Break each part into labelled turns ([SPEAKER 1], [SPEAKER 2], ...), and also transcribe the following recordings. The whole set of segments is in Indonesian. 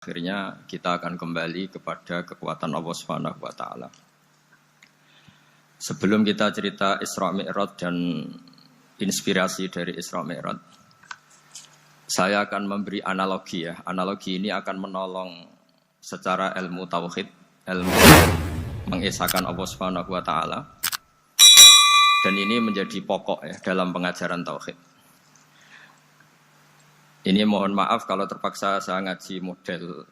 [SPEAKER 1] Akhirnya kita akan kembali kepada kekuatan Allah Subhanahu wa taala. Sebelum kita cerita Isra Mi'raj dan inspirasi dari Isra Mi'raj, saya akan memberi analogi ya. Analogi ini akan menolong secara ilmu tauhid, ilmu mengesahkan Allah Subhanahu wa taala. Dan ini menjadi pokok ya dalam pengajaran tauhid. Ini mohon maaf kalau terpaksa saya ngaji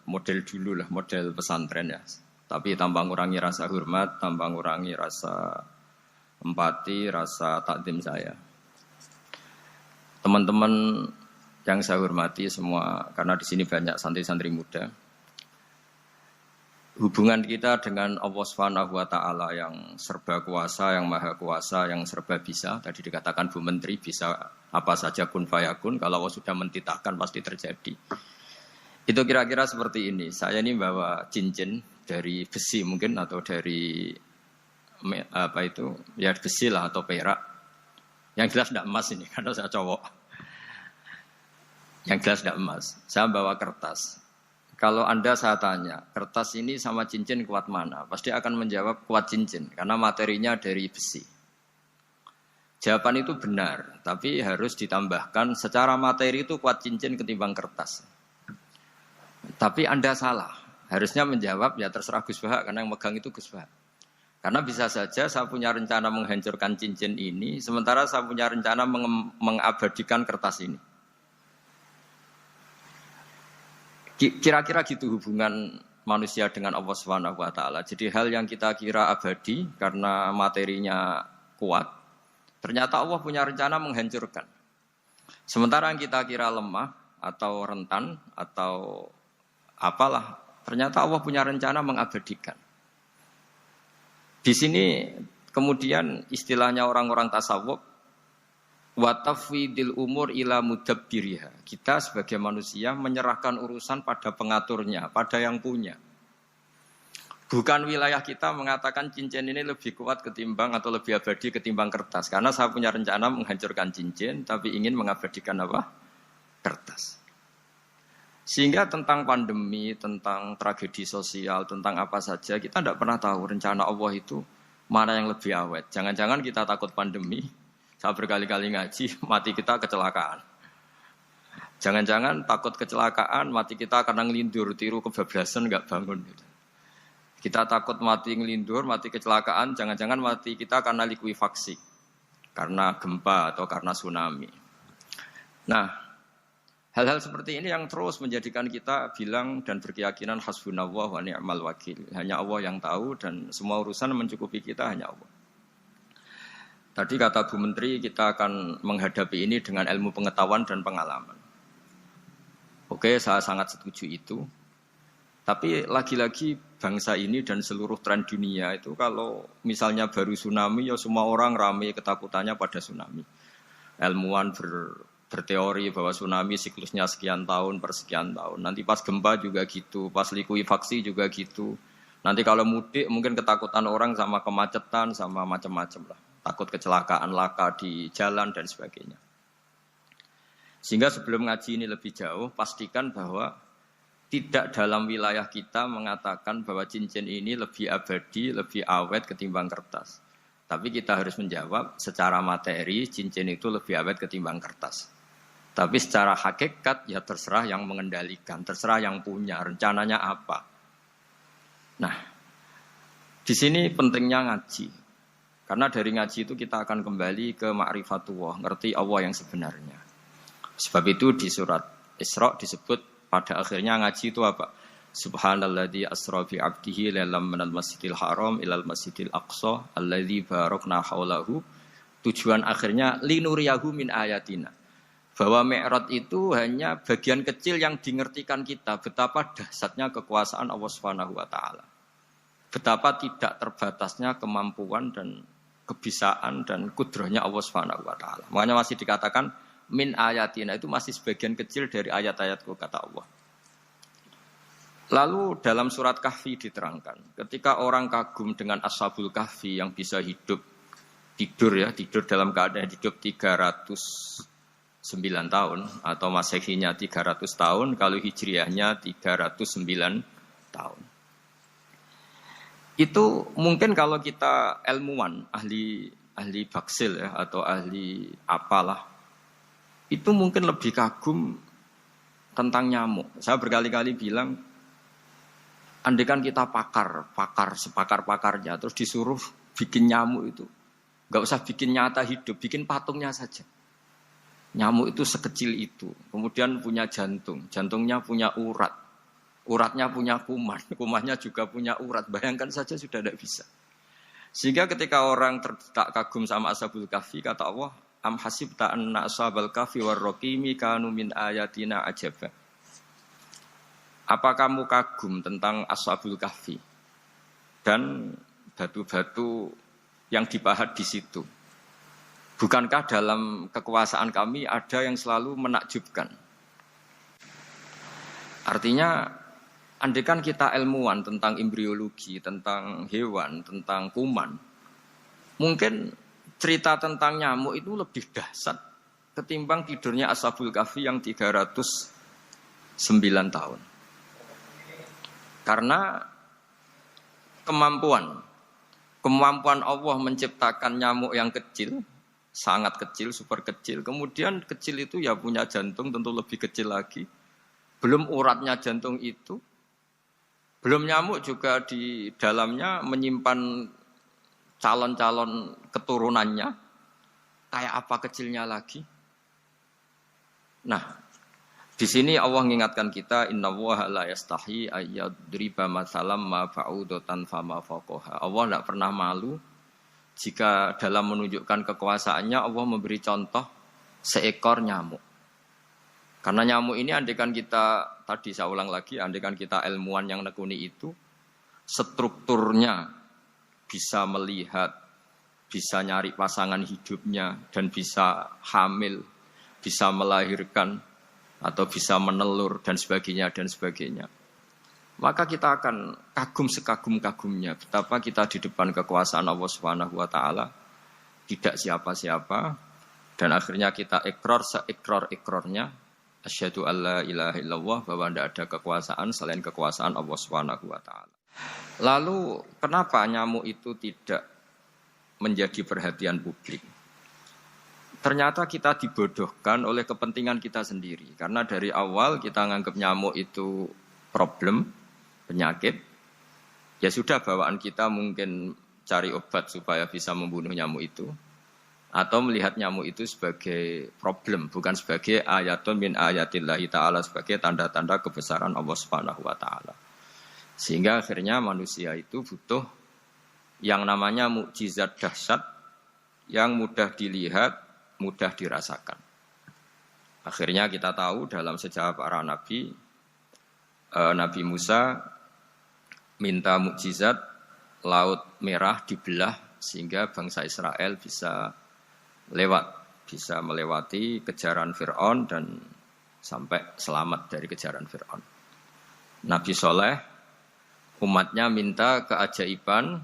[SPEAKER 1] model dulu lah, model pesantren ya. Tapi tanpa ngurangi rasa hormat, tanpa ngurangi rasa empati, rasa takdim saya. Teman-teman yang saya hormati semua, karena di sini banyak santri-santri muda. Hubungan kita dengan Allah Subhanahu wa taala yang serba kuasa, yang maha kuasa, yang serba bisa. Tadi dikatakan Bu Menteri bisa apa saja kun fayakun, kalau Allah sudah mentitahkan pasti terjadi. Itu kira-kira seperti ini. Saya ini bawa cincin dari besi mungkin atau dari apa itu? Ya besi lah atau perak. Yang jelas tidak emas ini karena saya cowok. Yang jelas tidak emas. Saya bawa kertas. Kalau Anda saya tanya, kertas ini sama cincin kuat mana? Pasti akan menjawab kuat cincin, karena materinya dari besi. Jawaban itu benar, tapi harus ditambahkan secara materi itu kuat cincin ketimbang kertas. Tapi Anda salah, harusnya menjawab ya terserah Gus Bahak, karena yang megang itu Gus Bahak. Karena bisa saja saya punya rencana menghancurkan cincin ini, sementara saya punya rencana mengabadikan kertas ini. Kira-kira gitu hubungan manusia dengan Allah Subhanahu wa taala. Jadi hal yang kita kira abadi karena materinya kuat, ternyata Allah punya rencana menghancurkan. Sementara yang kita kira lemah atau rentan atau apalah, ternyata Allah punya rencana mengabadikan. Di sini kemudian istilahnya orang-orang tasawuf, wa tafwidil umur ila mudabbiriha. Kita sebagai manusia menyerahkan urusan pada pengaturnya, pada yang punya. Bukan wilayah kita mengatakan cincin ini lebih kuat ketimbang atau lebih abadi ketimbang kertas. Karena saya punya rencana menghancurkan cincin, tapi ingin mengabadikan apa? Kertas. Sehingga tentang pandemi, tentang tragedi sosial, tentang apa saja, kita tidak pernah tahu rencana Allah itu mana yang lebih awet. Jangan-jangan kita takut pandemi, saya berkali-kali ngaji, mati kita kecelakaan. Jangan-jangan takut kecelakaan, mati kita karena ngelindur, tiru kebablasan, nggak bangun. Kita takut mati ngelindur, mati kecelakaan, jangan-jangan mati kita karena likuifaksi, karena gempa atau karena tsunami. Nah, hal-hal seperti ini yang terus menjadikan kita bilang dan berkeyakinan hasbunallah wa ni'mal wakil. Hanya Allah yang tahu dan semua urusan mencukupi kita hanya Allah. Tadi kata Bu Menteri kita akan menghadapi ini dengan ilmu pengetahuan dan pengalaman. Oke, saya sangat setuju itu. Tapi lagi-lagi bangsa ini dan seluruh tren dunia itu kalau misalnya baru tsunami ya semua orang ramai ketakutannya pada tsunami. Ilmuwan berteori bahwa tsunami siklusnya sekian tahun per sekian tahun. Nanti pas gempa juga gitu, pas likuifaksi juga gitu. Nanti kalau mudik mungkin ketakutan orang sama kemacetan sama macam-macam lah. Takut kecelakaan laka di jalan dan sebagainya. Sehingga sebelum ngaji ini lebih jauh, pastikan bahwa tidak dalam wilayah kita mengatakan bahwa cincin ini lebih abadi, lebih awet ketimbang kertas. Tapi kita harus menjawab secara materi cincin itu lebih awet ketimbang kertas. Tapi secara hakikat ya terserah yang mengendalikan, terserah yang punya, rencananya apa. Nah, di sini pentingnya ngaji. Karena dari ngaji itu kita akan kembali ke ma'rifatullah, ngerti Allah yang sebenarnya. Sebab itu di surat Isra disebut pada akhirnya ngaji itu apa? Subhanalladzi asra bi 'abdihi lailam minal masjidil haram ilal masjidil aqsa alladzi barakna haulahu. Tujuan akhirnya linuriyahu min ayatina. Bahwa Mi'raj itu hanya bagian kecil yang dingertikan kita betapa dahsyatnya kekuasaan Allah Subhanahu wa taala. Betapa tidak terbatasnya kemampuan dan kebisaan dan kudrahnya Allah Subhanahu wa taala. Makanya masih dikatakan min ayatina, itu masih sebagian kecil dari ayat-ayatku kata Allah. Lalu dalam surat Kahfi diterangkan, ketika orang kagum dengan Ashabul Kahfi yang bisa tidur dalam keadaan hidup 300 tahun atau Masehinya 300 tahun, kalau Hijriahnya 309 tahun. Itu mungkin kalau kita ilmuwan, ahli baksil ya, atau ahli apalah, itu mungkin lebih kagum tentang nyamuk. Saya berkali-kali bilang, andaikan kita sepakar-pakarnya, terus disuruh bikin nyamuk itu, nggak usah bikin nyata hidup, bikin patungnya saja. Nyamuk itu sekecil itu, kemudian punya jantung, jantungnya punya urat, uratnya punya kuman, kumannya juga punya urat. Bayangkan saja sudah tidak bisa. Sehingga ketika orang tak kagum sama Ashabul Kahfi, kata Allah, am hasibta anna ashabal kahfi warraqimi kanu min ayatina ajaba. Apa kamu kagum tentang Ashabul Kahfi dan batu-batu yang dipahat di situ? Bukankah dalam kekuasaan kami ada yang selalu menakjubkan? Artinya, andaikan kita ilmuwan tentang embriologi, tentang hewan, tentang kuman, mungkin cerita tentang nyamuk itu lebih dahsyat ketimbang tidurnya Ashabul Kahfi yang 309 tahun. Karena kemampuan Allah menciptakan nyamuk yang kecil, sangat kecil, super kecil. Kemudian kecil itu ya punya jantung tentu lebih kecil lagi. Belum uratnya jantung itu. Belum nyamuk juga di dalamnya menyimpan calon-calon keturunannya. Kayak apa kecilnya lagi. Nah, di sini Allah mengingatkan kita, innallaha la yastahi ayyadriba matsalam ma ba'udatan fama fawqaha. Allah tidak pernah malu jika dalam menunjukkan kekuasaannya Allah memberi contoh seekor nyamuk. Karena nyamuk ini andaikan kita, tadi saya ulang lagi, andaikan kita ilmuwan yang nekuni itu, strukturnya bisa melihat, bisa nyari pasangan hidupnya, dan bisa hamil, bisa melahirkan, atau bisa menelur, dan sebagainya, dan sebagainya. Maka kita akan kagum sekagum-kagumnya betapa kita di depan kekuasaan Allah Subhanahu wa taala tidak siapa-siapa, dan akhirnya kita ikrar-ikrarnya asyhadu alla ilaha illallah, bahwa tidak ada kekuasaan selain kekuasaan Allah Subhanahu wa taala. Lalu kenapa nyamuk itu tidak menjadi perhatian publik? Ternyata kita dibodohkan oleh kepentingan kita sendiri. Karena dari awal kita nganggap nyamuk itu problem, penyakit, ya sudah bawaan kita mungkin cari obat supaya bisa membunuh nyamuk itu, atau melihat nyamuk itu sebagai problem, bukan sebagai ayatun min ayatillahi ta'ala, sebagai tanda-tanda kebesaran Allah Subhanahu wa ta'ala. Sehingga akhirnya manusia itu butuh yang namanya mukjizat dahsyat yang mudah dilihat, mudah dirasakan. Akhirnya kita tahu dalam sejarah para nabi, Nabi Musa minta mukjizat laut merah dibelah sehingga bangsa Israel bisa bisa melewati kejaran Fir'aun dan sampai selamat dari kejaran Fir'aun. Nabi Soleh umatnya minta keajaiban,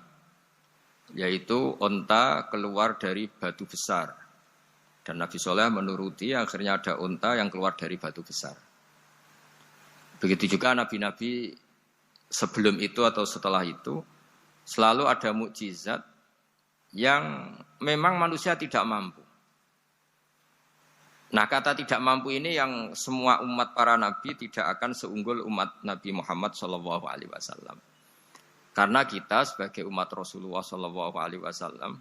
[SPEAKER 1] yaitu onta keluar dari batu besar, dan Nabi Soleh menuruti, akhirnya ada onta yang keluar dari batu besar. Begitu juga nabi-nabi sebelum itu atau setelah itu, selalu ada mukjizat yang memang manusia tidak mampu. Nah, kata tidak mampu ini yang semua umat para nabi tidak akan seunggul umat Nabi Muhammad SAW. Karena kita sebagai umat Rasulullah SAW,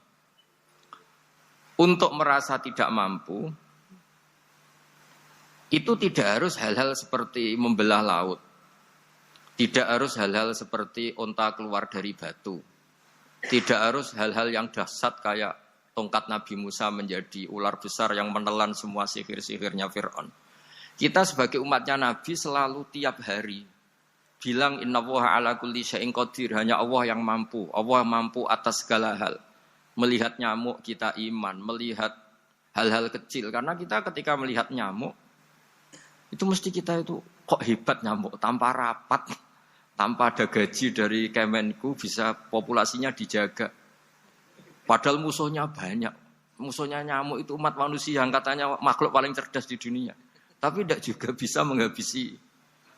[SPEAKER 1] untuk merasa tidak mampu, itu tidak harus hal-hal seperti membelah laut. Tidak harus hal-hal seperti onta keluar dari batu. Tidak harus hal-hal yang dahsyat kayak tongkat Nabi Musa menjadi ular besar yang menelan semua sihir-sihirnya Fir'aun. Kita sebagai umatnya Nabi selalu tiap hari bilang innallaha ala kulli syai'in qadir, hanya Allah yang mampu. Allah mampu atas segala hal. Melihat nyamuk kita iman, melihat hal-hal kecil. Karena kita ketika melihat nyamuk, itu mesti kita itu kok hebat nyamuk, tanpa rapat, tanpa ada gaji dari Kemenku bisa populasinya dijaga. Padahal musuhnya banyak. musuhnya nyamuk itu umat manusia yang katanya makhluk paling cerdas di dunia. Tapi tidak juga bisa menghabisi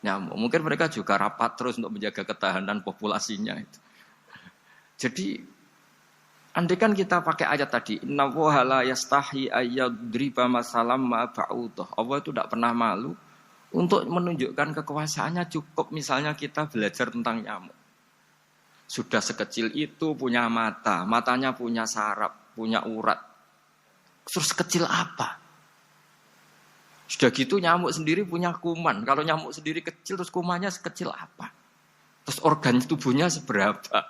[SPEAKER 1] nyamuk. Mungkin mereka juga rapat terus untuk menjaga ketahanan populasinya. Jadi, andai kan kita pakai ayat tadi, Inna Allaha la yastahi ayyadriba masalam ma ba'udah. Allah itu tidak pernah malu untuk menunjukkan kekuasaannya. Cukup misalnya kita belajar tentang nyamuk. Sudah sekecil itu punya mata, matanya punya saraf, punya urat. Terus kecil apa? Sudah gitu nyamuk sendiri punya kuman. Kalau nyamuk sendiri kecil, terus kumannya sekecil apa? Terus organ tubuhnya seberapa?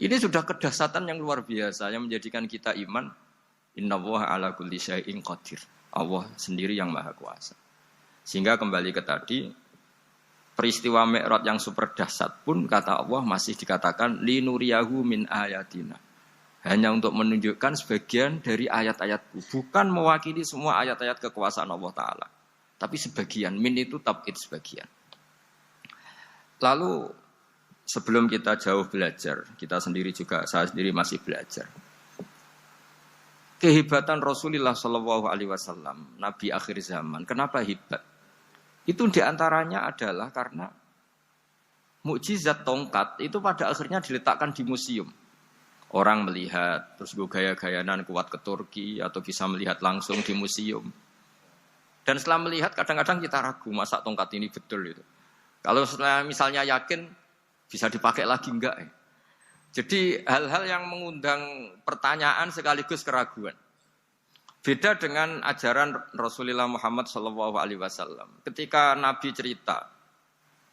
[SPEAKER 1] Ini sudah kedahsyatan yang luar biasa yang menjadikan kita iman. Innallaha ala kulli syai'in qadir. Allah sendiri yang maha kuasa. Sehingga kembali ke tadi, peristiwa Mi'raj yang super dahsyat pun kata Allah masih dikatakan linuriyahu min ayatina. Hanya untuk menunjukkan sebagian dari ayat-ayatku. Bukan mewakili semua ayat-ayat kekuasaan Allah Ta'ala. Tapi sebagian. Min itu tab'id sebagian. Lalu sebelum kita jauh belajar. Kita sendiri juga, saya sendiri masih belajar. Kehebatan Rasulullah SAW. Nabi akhir zaman. Kenapa hebat? Itu diantaranya adalah karena mukjizat tongkat itu pada akhirnya diletakkan di museum. Orang melihat, terus gaya-gayanan kuat ke Turki, atau bisa melihat langsung di museum. Dan setelah melihat, kadang-kadang kita ragu, masa tongkat ini betul itu. Kalau setelah misalnya yakin, bisa dipakai lagi enggak ya? Jadi hal-hal yang mengundang pertanyaan sekaligus keraguan. Beda dengan ajaran Rasulullah Muhammad SAW. Ketika Nabi cerita,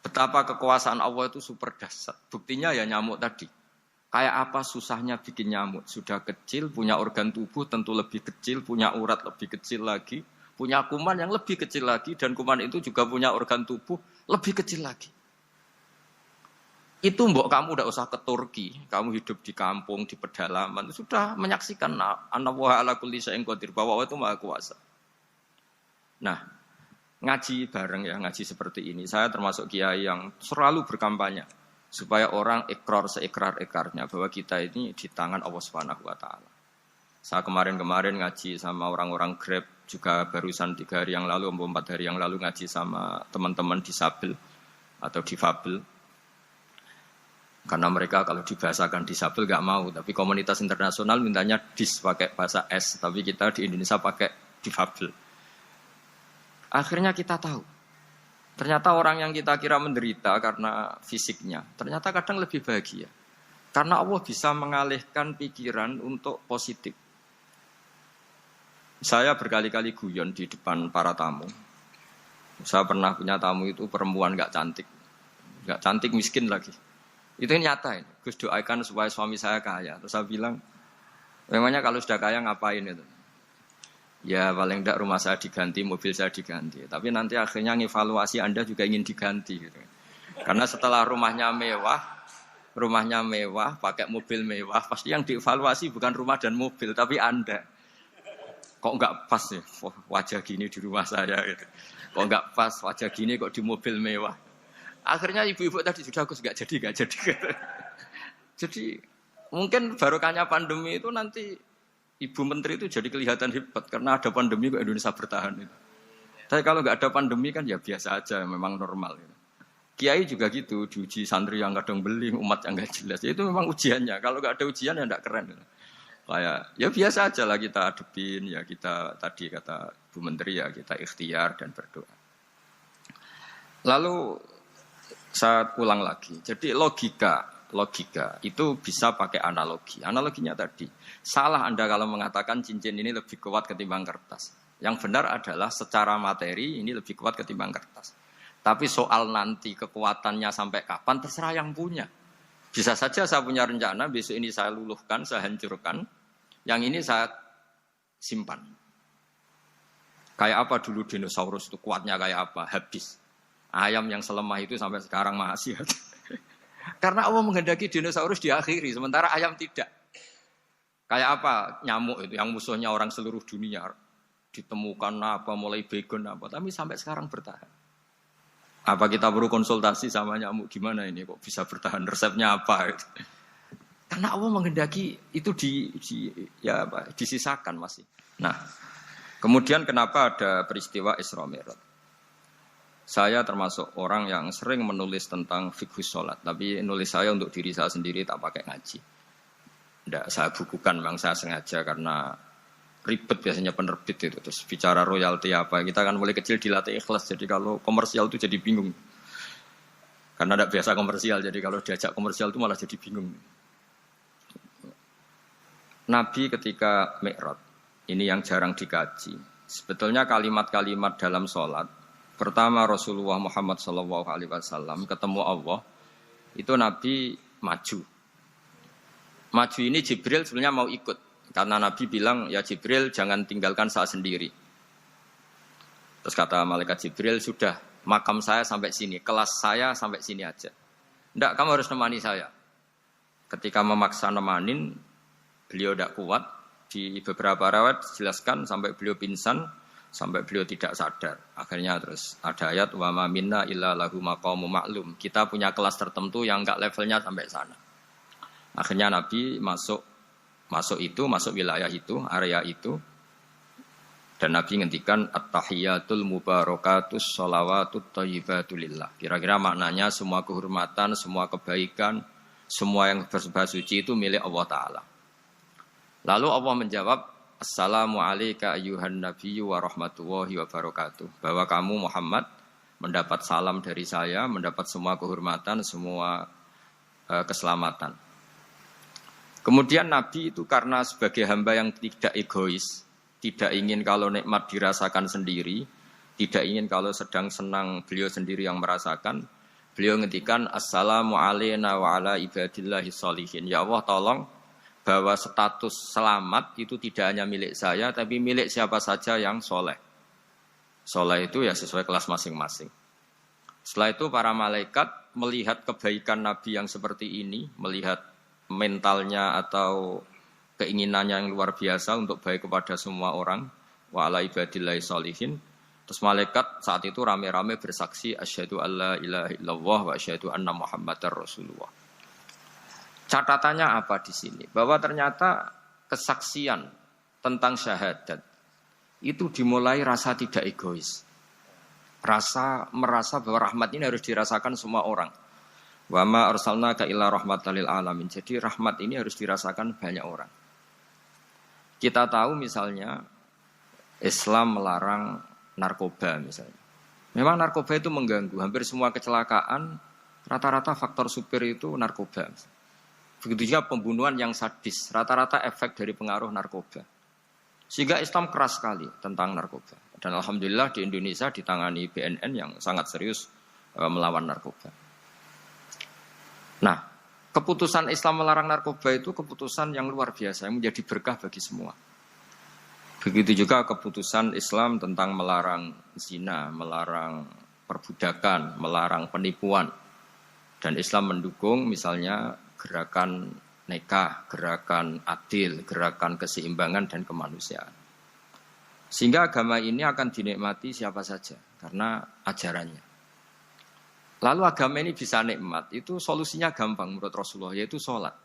[SPEAKER 1] betapa kekuasaan Allah itu super dahsyat. Buktinya ya nyamuk tadi. Kayak apa susahnya bikin nyamuk. Sudah kecil, punya organ tubuh tentu lebih kecil, punya urat lebih kecil lagi, punya kuman yang lebih kecil lagi, dan kuman itu juga punya organ tubuh lebih kecil lagi. Itu mbok kamu udah usah ke Turki, kamu hidup di kampung, di pedalaman, sudah menyaksikan Anallaha ala kulli syai'in qadir, bahwa Allah itu maha kuasa. Nah, ngaji bareng ya, ngaji seperti ini. Saya termasuk kiai yang selalu berkampanye supaya orang ikrar seikrar-ikrarnya bahwa kita ini di tangan Allah Subhanahu wa taala. Saya kemarin-kemarin ngaji sama orang-orang Grab, juga barusan 3 hari yang lalu, 4 hari yang lalu ngaji sama teman-teman disabel atau difabel. Karena mereka kalau dibahasakan disabel gak mau, tapi komunitas internasional mintanya dis pakai bahasa S, tapi kita di Indonesia pakai difabel. Akhirnya kita tahu, ternyata orang yang kita kira menderita karena fisiknya, ternyata kadang lebih bahagia. Karena Allah bisa mengalihkan pikiran untuk positif. Saya berkali-kali guyon di depan para tamu. Saya pernah punya tamu itu perempuan gak cantik miskin lagi. Itu nyata ini. Gus doakan supaya suami saya kaya. Terus saya bilang, memangnya kalau sudah kaya ngapain itu? Ya paling tidak rumah saya diganti, mobil saya diganti. Tapi nanti akhirnya ngevaluasi Anda juga ingin diganti. Gitu. Karena setelah rumahnya mewah, pakai mobil mewah, pasti yang dievaluasi bukan rumah dan mobil, tapi Anda. Kok nggak pas ya wajah gini di rumah saya? Gitu. Kok nggak pas wajah gini kok di mobil mewah? Akhirnya ibu-ibu tadi sudah Gus nggak jadi. Jadi mungkin barokahnya pandemi itu nanti Ibu Menteri itu jadi kelihatan hebat karena ada pandemi kok Indonesia bertahan itu. Tapi kalau nggak ada pandemi kan ya biasa aja, memang normal. Gitu. Kiai juga gitu, diuji santri yang kadang beling, umat yang nggak jelas. Ya, itu memang ujiannya. Kalau nggak ada ujian ya nggak keren. Gitu. Kayak ya biasa aja lah kita hadepin, ya kita tadi kata Bu Menteri ya kita ikhtiar dan berdoa. Lalu saya ulang lagi. Jadi logika itu bisa pakai analogi. Analoginya tadi, salah Anda kalau mengatakan cincin ini lebih kuat ketimbang kertas. Yang benar adalah secara materi ini lebih kuat ketimbang kertas. Tapi soal nanti kekuatannya sampai kapan terserah yang punya. Bisa saja saya punya rencana besok ini saya luluhkan, saya hancurkan. Yang ini saya simpan. Kayak apa dulu dinosaurus itu kuatnya kayak apa? Habis. Ayam yang selemah itu sampai sekarang masih ada. Karena Allah menghendaki dinosaurus diakhiri, sementara ayam tidak. Kayak apa nyamuk itu yang musuhnya orang seluruh dunia. Ditemukan apa, mulai begon apa, tapi sampai sekarang bertahan. Apa kita perlu konsultasi sama nyamuk gimana ini kok bisa bertahan, resepnya apa? Gitu. Karena Allah menghendaki itu disisakan masih. Nah, kemudian kenapa ada peristiwa Isra Mi'raj? Saya termasuk orang yang sering menulis tentang fikih sholat, tapi nulis saya untuk diri saya sendiri tak pakai ngaji. Tidak saya bukukan, memang saya sengaja karena ribet biasanya penerbit itu. Terus bicara royalti apa, kita kan mulai kecil dilatih ikhlas, jadi kalau komersial itu jadi bingung. Karena tidak biasa komersial, jadi kalau diajak komersial itu malah jadi bingung. Nabi ketika Mi'raj, ini yang jarang dikaji. Sebetulnya kalimat-kalimat dalam sholat, pertama Rasulullah Muhammad SAW ketemu Allah, itu Nabi maju. Maju ini Jibril sebenarnya mau ikut, karena Nabi bilang, ya Jibril jangan tinggalkan saya sendiri. Terus kata malaikat Jibril, sudah makam saya sampai sini, kelas saya sampai sini aja. Tidak, kamu harus nemani saya. Ketika memaksa nemanin, beliau tidak kuat, di beberapa riwayat dijelaskan sampai beliau pingsan, sampai beliau tidak sadar. Akhirnya terus ada ayat wa ma minna illa lahu maqamun ma'lum. Kita punya kelas tertentu yang enggak levelnya sampai sana. Akhirnya Nabi masuk wilayah itu, area itu. Dan Nabi ngendikan at-tahiyatul mubarakatus sholawatut thayyibatulillah. Kira-kira maknanya semua kehormatan, semua kebaikan, semua yang bersembah suci itu milik Allah Ta'ala. Lalu Allah menjawab, Assalamu alayka ayyuhan nabiyyu wa rahmatullahi wa barakatuh. Bahwa kamu Muhammad mendapat salam dari saya, mendapat semua kehormatan, semua keselamatan. Kemudian Nabi itu karena sebagai hamba yang tidak egois, tidak ingin kalau nikmat dirasakan sendiri, tidak ingin kalau sedang senang beliau sendiri yang merasakan, beliau ngendikan Assalamu alayna wa ala ibadillahi sholihin. Ya Allah tolong, bahwa status selamat itu tidak hanya milik saya, tapi milik siapa saja yang soleh. Soleh itu ya sesuai kelas masing-masing. Setelah itu para malaikat melihat kebaikan Nabi yang seperti ini, melihat mentalnya atau keinginannya yang luar biasa untuk baik kepada semua orang, wa ala ibadillahi sholihin. Terus malaikat saat itu rame-rame bersaksi, asyhadu alla ilaha illallah wa asyhadu anna muhammadar rasulullah. Catatannya apa di sini? Bahwa ternyata kesaksian tentang syahadat itu dimulai rasa tidak egois. Merasa bahwa rahmat ini harus dirasakan semua orang. Wa ma arsalnaka illa rahmatan lil alamin. Jadi rahmat ini harus dirasakan banyak orang. Kita tahu misalnya Islam melarang narkoba misalnya. Memang narkoba itu mengganggu. Hampir semua kecelakaan rata-rata faktor supir itu narkoba. Begitu juga pembunuhan yang sadis, rata-rata efek dari pengaruh narkoba. Sehingga Islam keras sekali tentang narkoba. Dan alhamdulillah di Indonesia ditangani BNN yang sangat serius melawan narkoba. Nah, keputusan Islam melarang narkoba itu keputusan yang luar biasa, yang menjadi berkah bagi semua. Begitu juga keputusan Islam tentang melarang zina, melarang perbudakan, melarang penipuan. Dan Islam mendukung misalnya gerakan nikah, gerakan adil, gerakan keseimbangan dan kemanusiaan. Sehingga agama ini akan dinikmati siapa saja karena ajarannya. Lalu agama ini bisa nikmat, itu solusinya gampang menurut Rasulullah, yaitu sholat.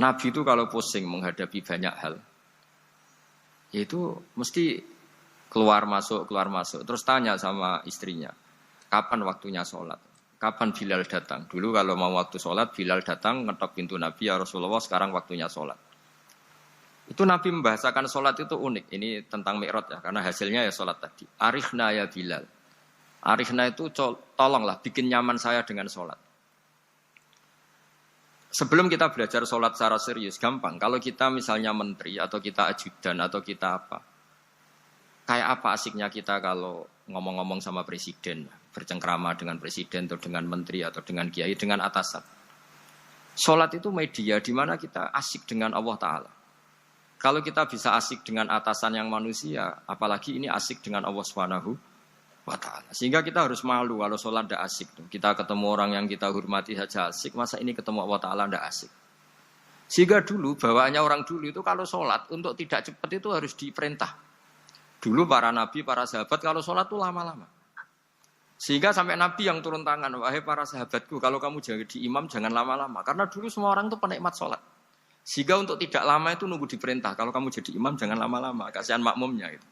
[SPEAKER 1] Nabi itu kalau pusing menghadapi banyak hal, yaitu mesti keluar masuk. Terus tanya sama istrinya, kapan waktunya sholat? Kapan Bilal datang? Dulu kalau mau waktu sholat, Bilal datang, ngetok pintu Nabi, ya Rasulullah sekarang waktunya sholat. Itu Nabi membahasakan sholat itu unik. Ini tentang Mi'raj ya, karena hasilnya ya sholat tadi. Arikhna ya Bilal. Arikhna itu tolonglah bikin nyaman saya dengan sholat. Sebelum kita belajar sholat secara serius, gampang. Kalau kita misalnya menteri, atau kita ajudan, atau kita apa. Kayak apa asiknya kita kalau ngomong-ngomong sama presiden, bercengkrama dengan presiden, atau dengan menteri, atau dengan kiai, dengan atasan. Sholat itu media di mana kita asik dengan Allah Ta'ala. Kalau kita bisa asik dengan atasan yang manusia, apalagi ini asik dengan Allah Subhanahu wa Ta'ala. Sehingga kita harus malu kalau sholat tidak asik. Kita ketemu orang yang kita hormati saja asik, masa ini ketemu Allah Ta'ala tidak asik. Sehingga dulu, bawaannya orang dulu itu kalau sholat, untuk tidak cepat itu harus diperintah. Dulu para nabi, para sahabat kalau sholat itu lama-lama. Sehingga sampai Nabi yang turun tangan, wahai para sahabatku, kalau kamu jadi imam jangan lama-lama. Karena dulu semua orang itu penikmat sholat. Sehingga untuk tidak lama itu nunggu diperintah. Kalau kamu jadi imam jangan lama-lama, kasihan makmumnya. Gitu.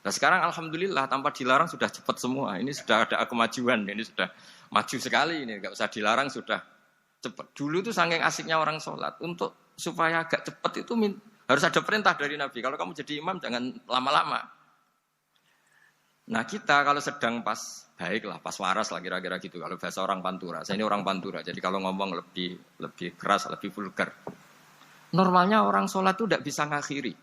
[SPEAKER 1] Nah sekarang alhamdulillah tanpa dilarang sudah cepat semua. Ini sudah ada kemajuan, ini sudah maju sekali. Ini nggak usah dilarang sudah cepat. Dulu itu saking asiknya orang sholat. Untuk supaya agak cepat itu harus ada perintah dari Nabi. Kalau kamu jadi imam jangan lama-lama. Nah kita kalau sedang pas baiklah, pas waras lah kira-kira gitu. Kalau bahasa orang Pantura, saya ini orang Pantura, jadi kalau ngomong lebih keras, lebih vulgar. Normalnya orang sholat itu tidak bisa ngakhiri.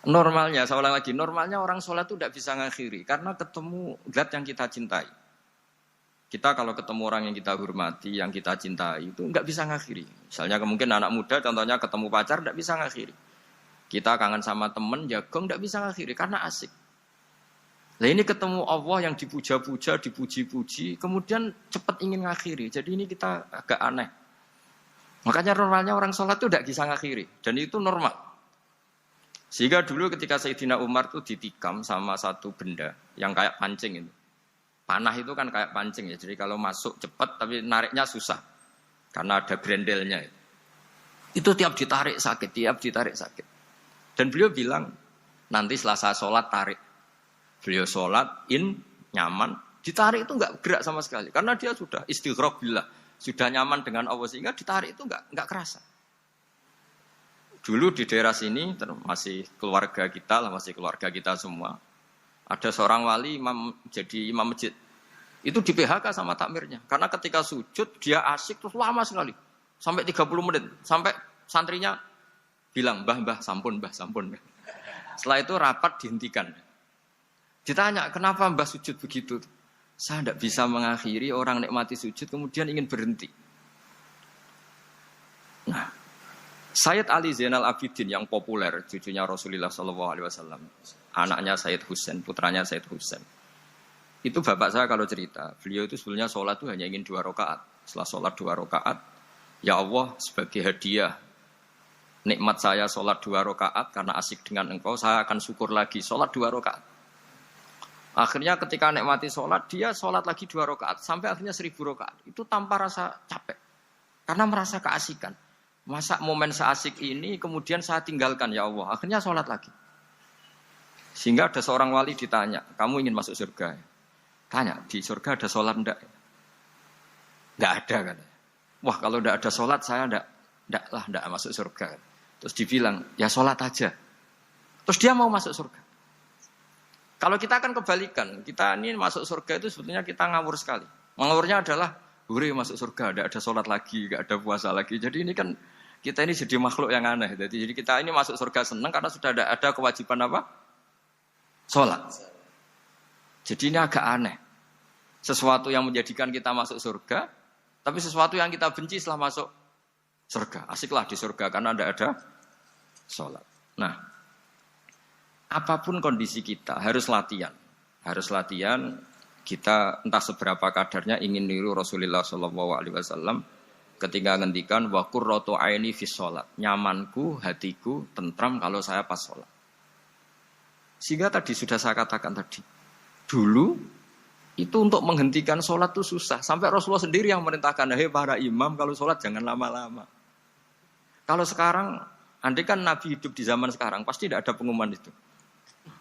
[SPEAKER 1] Normalnya, saya ulang lagi, normalnya orang sholat itu tidak bisa ngakhiri karena ketemu zat yang kita cintai. Kita kalau ketemu orang yang kita hormati, yang kita cintai itu nggak bisa ngakhiri. Misalnya mungkin anak muda, contohnya ketemu pacar tidak bisa ngakhiri. Kita kangen sama temen, jagong tidak bisa ngakhiri karena asik. Nah ini ketemu Allah yang dipuja-puja, dipuji-puji, kemudian cepat ingin ngakhiri. Jadi ini kita agak aneh. Makanya normalnya orang sholat itu tidak bisa ngakhiri. Dan itu normal. Sehingga dulu ketika Sayyidina Umar itu ditikam sama satu benda yang kayak pancing itu. Panah itu kan kayak pancing ya. Jadi kalau masuk cepat tapi nariknya susah. Karena ada grendelnya. Itu tiap ditarik sakit. Dan beliau bilang, nanti setelah saya sholat tarik. Beliau sholat, nyaman, ditarik itu enggak gerak sama sekali. Karena dia sudah istighraq billah, sudah nyaman dengan Allah sehingga ditarik itu enggak kerasa. Dulu di daerah sini, masih keluarga kita lah, masih keluarga kita semua. Ada seorang wali jadi imam masjid. Itu di PHK sama takmirnya. Karena ketika sujud, dia asik terus lama sekali. Sampai 30 menit. Sampai santrinya bilang, mbah, sampun. Setelah itu rapat dihentikan. Ditanya, kenapa mbah sujud begitu? Saya tidak bisa mengakhiri orang nikmati sujud kemudian ingin berhenti. Nah, Sayyid Ali Zainal Abidin yang populer, cucunya Rasulullah SAW, anaknya Sayyid Husain, putranya Sayyid Husain. Itu bapak saya kalau cerita, beliau itu sebetulnya sholat itu hanya ingin 2 rakaat. Setelah sholat 2 rakaat, ya Allah sebagai hadiah nikmat saya sholat 2 rakaat karena asik dengan engkau, saya akan syukur lagi sholat 2 rakaat. Akhirnya ketika nikmati sholat, dia sholat lagi 2 rakaat sampai akhirnya 1000 rakaat. Itu tanpa rasa capek, karena merasa keasikan. Masa momen seasik ini kemudian saya tinggalkan ya Allah. Akhirnya sholat lagi. Sehingga ada seorang wali ditanya, kamu ingin masuk surga? Tanya, di surga ada sholat enggak? Enggak ada kan? Wah kalau enggak ada sholat saya enggak masuk surga. Terus dibilang, ya sholat aja. Terus dia mau masuk surga. Kalau kita akan kebalikan, kita ini masuk surga itu sebetulnya kita ngawur sekali. Ngawurnya adalah, hore masuk surga, tidak ada sholat lagi, tidak ada puasa lagi. Jadi ini kan, kita ini jadi makhluk yang aneh. Jadi kita ini masuk surga senang karena sudah ada kewajiban apa? Sholat. Jadi ini agak aneh. Sesuatu yang menjadikan kita masuk surga, tapi sesuatu yang kita benci setelah masuk surga. Asiklah di surga karena tidak ada sholat. Nah, apapun kondisi kita harus latihan. Harus latihan kita entah seberapa kadarnya ingin niru Rasulullah SAW ketika ngendikan wa qurratu aini fi sholat. Nyamanku, hatiku tentram kalau saya pas sholat. Sehingga tadi sudah saya katakan tadi. Dulu itu untuk menghentikan sholat itu susah. Sampai Rasulullah sendiri yang merintahkan, hei para imam kalau sholat jangan lama-lama. Kalau sekarang, andai kan Nabi hidup di zaman sekarang, pasti tidak ada pengumuman itu.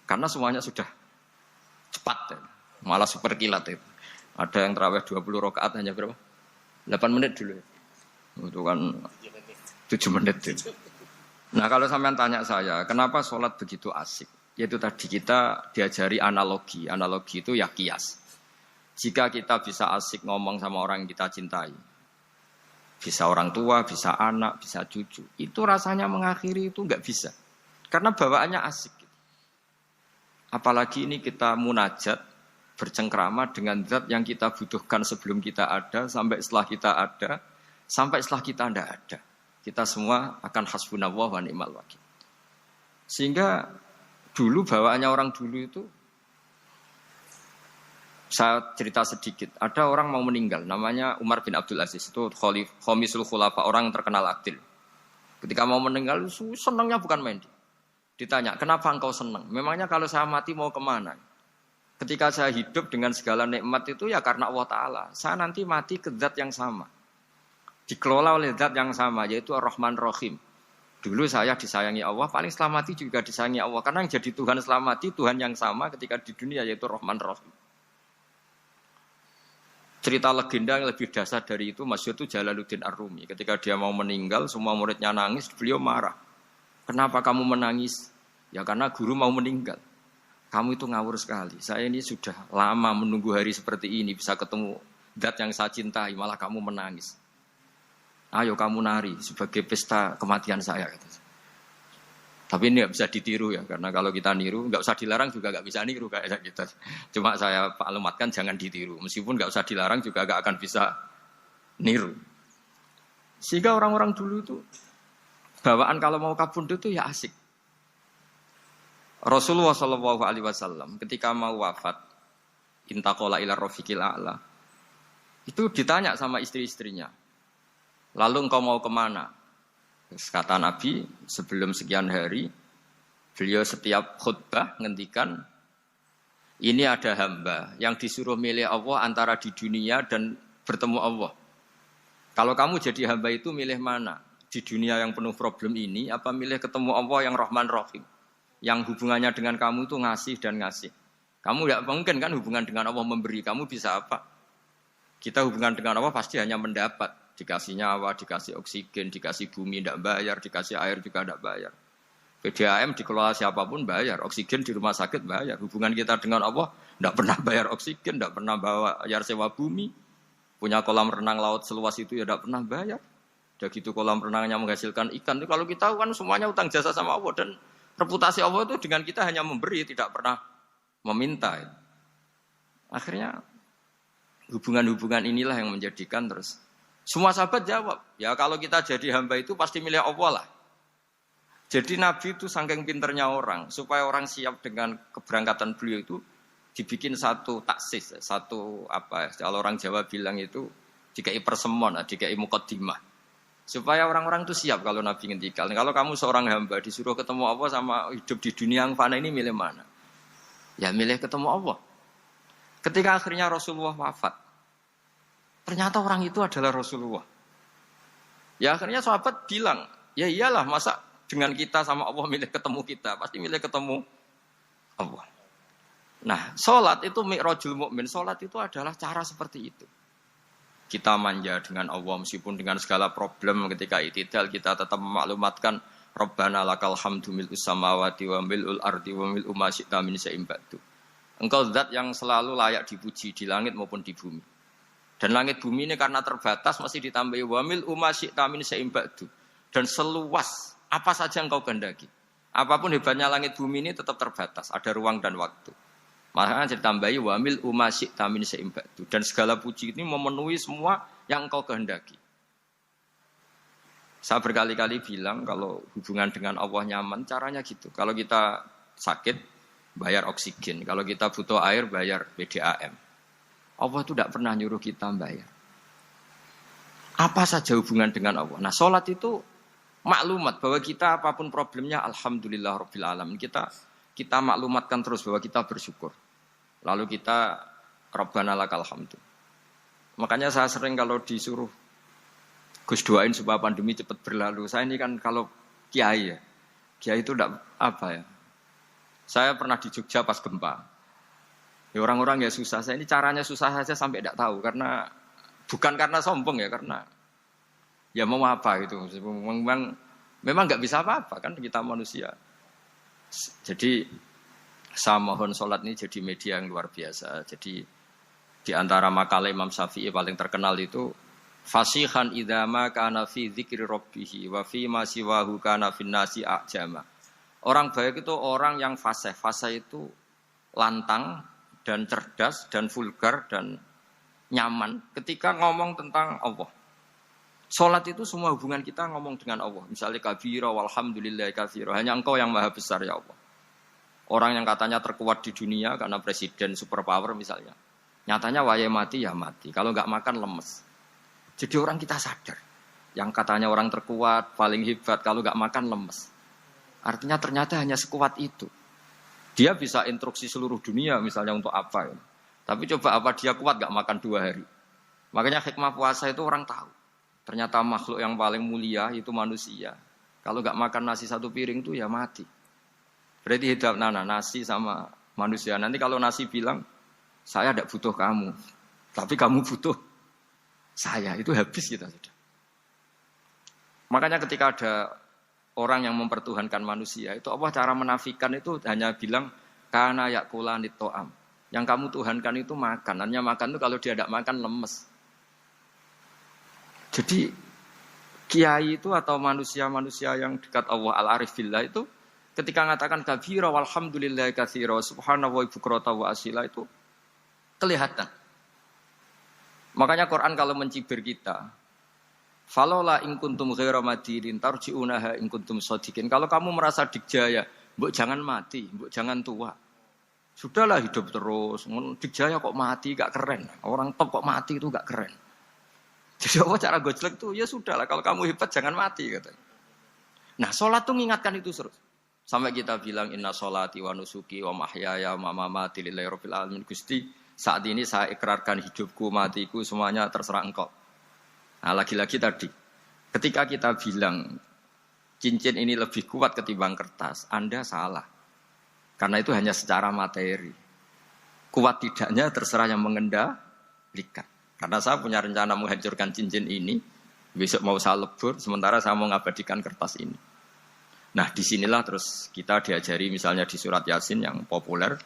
[SPEAKER 1] Karena semuanya sudah cepat, ya. Malah super kilat itu. Ada yang terawih 20 rakaat hanya berapa? 8 menit dulu. Itu kan 7 menit itu. Nah kalau sampean tanya saya, kenapa sholat begitu asik? Yaitu tadi kita diajari analogi. Analogi itu ya kias. Jika kita bisa asik ngomong sama orang yang kita cintai, bisa orang tua, bisa anak, bisa cucu, itu rasanya mengakhiri itu nggak bisa. Karena bawaannya asik. Apalagi ini kita munajat, bercengkrama dengan zat yang kita butuhkan sebelum kita ada, sampai setelah kita ada, sampai setelah kita tidak ada. Kita semua akan hasbunallah wa ni'mal wakil. Sehingga dulu bawaannya orang dulu itu, saya cerita sedikit. Ada orang mau meninggal, namanya Umar bin Abdul Aziz, itu Khomisul Khulafa, orang yang terkenal adil. Ketika mau meninggal, senangnya bukan main. Ditanya, kenapa engkau senang? Memangnya kalau saya mati mau kemana? Ketika saya hidup dengan segala nikmat itu ya karena Allah Ta'ala. Saya nanti mati ke zat yang sama. Dikelola oleh zat yang sama, yaitu Ar-Rahman Rahim. Dulu saya disayangi Allah, paling selamati juga disayangi Allah. Karena yang jadi Tuhan selamati, Tuhan yang sama ketika di dunia, yaitu Rahman Rahim. Cerita legenda yang lebih dasar dari itu, masyhur itu Jalaluddin Ar-Rumi. Ketika dia mau meninggal, semua muridnya nangis, beliau marah. Kenapa kamu menangis? Ya karena guru mau meninggal. Kamu itu ngawur sekali. Saya ini sudah lama menunggu hari seperti ini. Bisa ketemu zat yang saya cintai. Malah kamu menangis. Ayo kamu nari sebagai pesta kematian saya. Tapi ini gak bisa ditiru ya. Karena kalau kita niru, gak usah dilarang juga gak bisa niru kayak gitu. Cuma saya maklumatkan jangan ditiru. Meskipun gak usah dilarang juga gak akan bisa niru. Sehingga orang-orang dulu itu bawaan kalau mau kabundut itu ya asik. Rasulullah Shallallahu Alaihi Wasallam ketika mau wafat, intaqala ila rafiqil a'la, itu ditanya sama istri-istrinya, lalu engkau mau kemana? Kata Nabi, sebelum sekian hari, beliau setiap khutbah ngendikan, ini ada hamba yang disuruh milih Allah antara di dunia dan bertemu Allah. Kalau kamu jadi hamba itu milih mana? Di dunia yang penuh problem ini, apa milih ketemu Allah yang Rahman Rahim? Yang hubungannya dengan kamu itu ngasih dan ngasih. Kamu tidak mungkin kan hubungan dengan Allah memberi. Kamu bisa apa? Kita hubungan dengan Allah pasti hanya mendapat. Dikasih nyawa, dikasih oksigen, dikasih bumi tidak bayar, dikasih air juga tidak bayar. PDAM dikelola siapapun bayar. Oksigen di rumah sakit bayar. Hubungan kita dengan Allah tidak pernah bayar oksigen, tidak pernah bayar sewa bumi. Punya kolam renang laut seluas itu ya tidak pernah bayar. Udah gitu kolam renangnya menghasilkan ikan. Kalau kita kan semuanya utang jasa sama Allah. Dan reputasi Allah itu dengan kita hanya memberi, tidak pernah meminta. Akhirnya hubungan-hubungan inilah yang menjadikan terus. Semua sahabat jawab, ya kalau kita jadi hamba itu pasti milih Allah lah. Jadi Nabi itu saking pinternya orang, supaya orang siap dengan keberangkatan beliau itu, dibikin satu taksis, satu apa, kalau orang Jawa bilang itu, dikai persemon, dikai mukaddimah. Supaya orang-orang itu siap kalau Nabi ngendikan. Kalau kamu seorang hamba disuruh ketemu Allah sama hidup di dunia yang fana ini milih mana? Ya milih ketemu Allah. Ketika akhirnya Rasulullah wafat, ternyata orang itu adalah Rasulullah. Ya akhirnya sahabat bilang, ya iyalah masa dengan kita sama Allah milih ketemu kita, pasti milih ketemu Allah. Nah, sholat itu mi'rajul mukmin. Sholat itu adalah cara seperti itu. Kita manja dengan Allah meskipun dengan segala problem ketika i'tidal kita tetap memaklumatkan Rabbana lakal hamdu mil'us samawati wa mil'ul ardi wa mil'u ma syi'ta min syai'in ba'du. Engkau zat yang selalu layak dipuji di langit maupun di bumi. Dan langit bumi ini karena terbatas masih ditambahi wa mil'u ma syi'ta min syai'in ba'du. Dan seluas apa saja engkau kehendaki. Apapun hebatnya langit bumi ini tetap terbatas, ada ruang dan waktu. Makanya ditambahi wamil umasik tamin seimbatu, dan segala puji ini memenuhi semua yang engkau kehendaki. Saya berkali-kali bilang kalau hubungan dengan Allah nyaman caranya gitu. Kalau kita sakit bayar oksigen, kalau kita butuh air bayar PDAM. Allah itu tidak pernah nyuruh kita bayar. Apa saja hubungan dengan Allah. Nah, sholat itu maklumat bahwa kita apapun problemnya alhamdulillah rabbil alamin. Kita maklumatkan terus bahwa kita bersyukur. Lalu kita Rabbana lakal hamdu. Makanya saya sering kalau disuruh Gus doain supaya pandemi cepat berlalu. Saya ini kan kalau kiai ya. Kiai itu enggak apa ya. Saya pernah di Jogja pas gempa. Ya orang-orang ya susah. Saya ini caranya susah saja sampai enggak tahu karena bukan karena sombong ya, karena ya mau apa gitu. Memang enggak bisa apa-apa kan kita manusia. Jadi saya mohon sholat ini jadi media yang luar biasa. Jadi di antara makalah Imam Syafi'i paling terkenal itu fasihan idama kana fi dzikri rabbih wa fi ma siwahu kana fin nasi ajama. Orang baik itu orang yang fasih. Fasih itu lantang dan cerdas dan vulgar dan nyaman ketika ngomong tentang Allah. Sholat itu semua hubungan kita ngomong dengan Allah. Misalnya kabira walhamdulillah katsira. Hanya engkau yang maha besar ya Allah. Orang yang katanya terkuat di dunia karena presiden superpower misalnya. Nyatanya waya mati ya mati. Kalau enggak makan lemes. Jadi orang kita sadar. Yang katanya orang terkuat, paling hebat. Kalau enggak makan lemes. Artinya ternyata hanya sekuat itu. Dia bisa instruksi seluruh dunia misalnya untuk apa ya. Tapi coba apa dia kuat gak makan 2 hari. Makanya hikmah puasa itu orang tahu. Ternyata makhluk yang paling mulia itu manusia. Kalau gak makan nasi 1 piring itu ya mati. Berarti hidup nasi sama manusia. Nanti kalau nasi bilang, saya tidak butuh kamu. Tapi kamu butuh saya. Itu habis kita sudah. Makanya ketika ada orang yang mempertuhankan manusia, itu Allah cara menafikan itu hanya bilang, kana yakulanit to'am. Yang kamu tuhankan itu makan. Hanya makan itu kalau dia tidak makan lemes. Jadi kiai itu atau manusia-manusia yang dekat Allah al-arif billah itu ketika mengatakan kabira walhamdulillah katsira subhanahu wa bukrata wa asila itu kelihatan. Makanya Quran kalau mencibir kita, falola in kuntum ghaira madidin tarji'unaha in kuntum shadiqin. Kalau kamu merasa dikjaya, mbok jangan mati, mbok jangan tua. Sudahlah hidup terus. Dikjaya kok mati gak keren. Orang top kok mati itu gak keren. Jadi apa cara gojlek itu? Ya sudahlah kalau kamu hebat jangan mati katanya. Nah, sholat tuh mengingatkan itu terus. Sampai kita bilang inna sholati wa nusuki wa mahyaya wa mamati lillahi rabbil alamin. Gusti, saat ini saya ikrarkan hidupku, matiku semuanya terserah Engkau. Nah, lagi-lagi tadi ketika kita bilang cincin ini lebih kuat ketimbang kertas, Anda salah. Karena itu hanya secara materi. Kuat tidaknya terserah yang mengendalikan. Karena saya punya rencana menghancurkan cincin ini. Besok mau saya lebur, sementara saya mau mengabadikan kertas ini. Nah disinilah terus kita diajari misalnya di surat Yasin yang populer.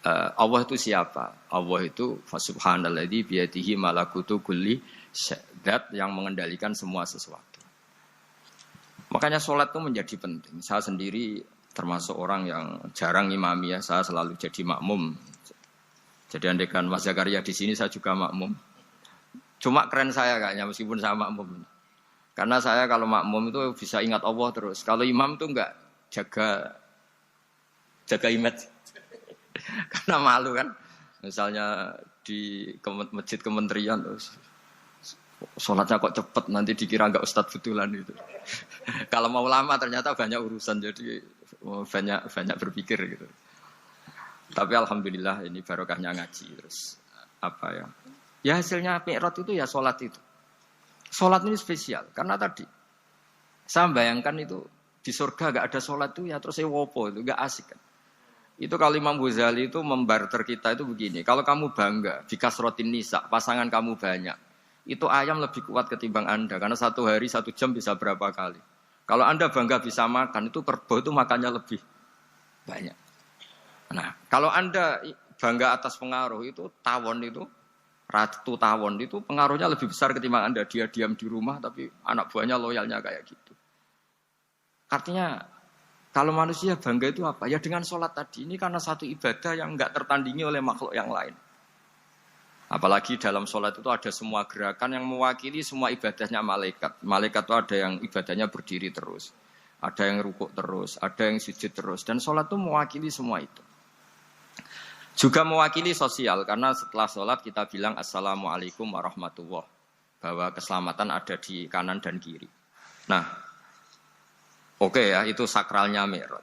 [SPEAKER 1] Allah itu siapa? Allah itu subhanalladzi biyadihi malakutu kulli zat yang mengendalikan semua sesuatu. Makanya sholat itu menjadi penting. Saya sendiri termasuk orang yang jarang imami ya, saya selalu jadi makmum. Jadi andaikan Mas Zakaria di sini saya juga makmum. Cuma keren saya kayaknya meskipun saya makmum. Karena saya kalau makmum itu bisa ingat Allah terus. Kalau imam itu enggak jaga image. Karena malu kan. Misalnya di masjid kementerian terus sholatnya kok cepet nanti dikira enggak ustadz betulan itu. Kalau mau lama ternyata banyak urusan jadi banyak berpikir gitu. Tapi alhamdulillah ini barokahnya ngaji terus apa ya? Ya hasilnya mi'raj itu ya sholat itu. Sholat ini spesial karena tadi saya bayangkan itu di surga enggak ada sholat itu ya terus wopo itu enggak asik kan. Itu kalau Imam Ghazali itu membarter kita itu begini. Kalau kamu bangga di kasrotin nisa pasangan kamu banyak. Itu ayam lebih kuat ketimbang Anda. Karena 1 hari 1 jam bisa berapa kali. Kalau Anda bangga bisa makan, itu kerbau itu makannya lebih banyak. Nah, kalau Anda bangga atas pengaruh, itu tawon itu, ratu tawon itu pengaruhnya lebih besar ketimbang Anda. Dia diam di rumah, tapi anak buahnya loyalnya kayak gitu. Artinya, kalau manusia bangga itu apa? Ya dengan sholat tadi. Ini karena satu ibadah yang enggak tertandingi oleh makhluk yang lain. Apalagi dalam sholat itu ada semua gerakan yang mewakili semua ibadahnya malaikat. Malaikat itu ada yang ibadahnya berdiri terus. Ada yang rukuk terus. Ada yang sujud terus. Dan sholat itu mewakili semua itu. Juga mewakili sosial. Karena setelah sholat kita bilang Assalamualaikum warahmatullahi wabarakatuh. Bahwa keselamatan ada di kanan dan kiri. Nah, oke ya, itu sakralnya mi'raj.